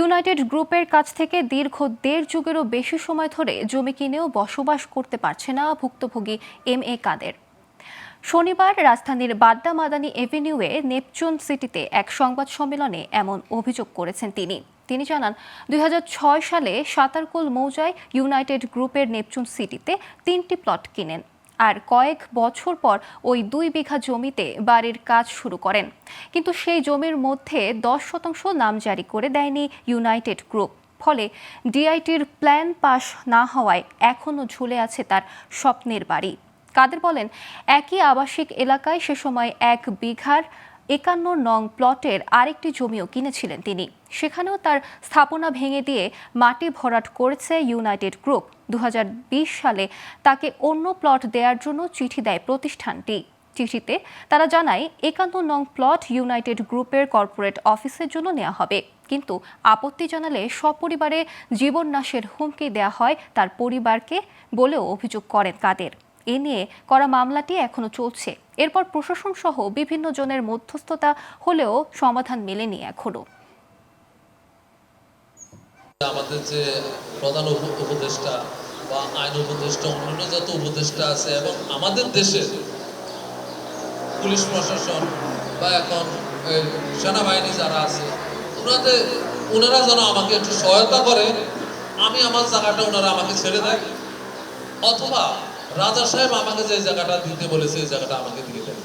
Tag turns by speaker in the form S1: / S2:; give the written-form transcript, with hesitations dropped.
S1: United গ্রুপের কাছ থেকে দীর্ঘ ১.৫ যুগেরও বেশি সময় ধরে জমি কিনেও বসবাস করতে পারছে না ভুক্তভোগী এম.এ. কাদের। শনিবার রাজধানীর বাড্ডা মাদানী এভিনিউয়ে নেপচুন সিটিতে এক সংবাদ সম্মেলনে এমন অভিযোগ করেছেন তিনি জানান, ২০০৬ সালে সাতারকুল মৌজায় ইউনাইটেড গ্রুপের নেপচুন সিটিতে ৩টি প্লট কিনেন আর কয়েক বছর পর ওই ২ বিঘা জমিতে বাড়ির কাজ শুরু করেন। কিন্তু সেই জমির মধ্যে ১০% নামজারি করে দেয়নি ইউনাইটেড গ্রুপ। ফলে ডিআইটির প্ল্যান পাস না হওয়ায় এখনও ঝুলে আছে তার স্বপ্নের বাড়ি। কাদের বলেন, একই আবাসিক এলাকায় সে সময় ১ বিঘার ৫১ নং প্লটের আরেকটি জমিও কিনেছিলেন তিনি। সেখানেও তার স্থাপনা ভেঙে দিয়ে মাটি ভরাট করেছে ইউনাইটেড গ্রুপ। ২০২০ সালে তাকে অন্য প্লট দেওয়ার জন্য চিঠি দেয় প্রতিষ্ঠানটি। চিঠিতে তারা জানায় ৫১ নং প্লট ইউনাইটেড গ্রুপের কর্পোরেট অফিসের জন্য নেওয়া হবে, কিন্তু আপত্তি জানালে সপরিবারে জীবন নাশের হুমকি দেওয়া হয় তার পরিবারকে বলেও অভিযোগ করেন কাদের। এ নিয়ে করা মামলাটি এখনো চলছে। এরপর প্রশাসন সহ বিভিন্ন জনের মধ্যস্থতা হলেও সমাধান মেলেনি এখনো।
S2: আমাদের যে প্রধান উপদেষ্টা বা আইন উপদেষ্টা, অন্যান্য যত উপদেষ্টা আছে এবং আমাদের দেশের পুলিশ প্রশাসন বা এখন সেনাবাহিনী যারা আছে, ওনারা যেন আমাকে একটু সহায়তা করে, আমি আমার জায়গাটা ওনারা আমাকে ছেড়ে দেয়, অথবা রাজা সাহেব আমাকে যে জায়গাটা দিতে বলেছে এই জায়গাটা আমাকে দিয়ে দেয়।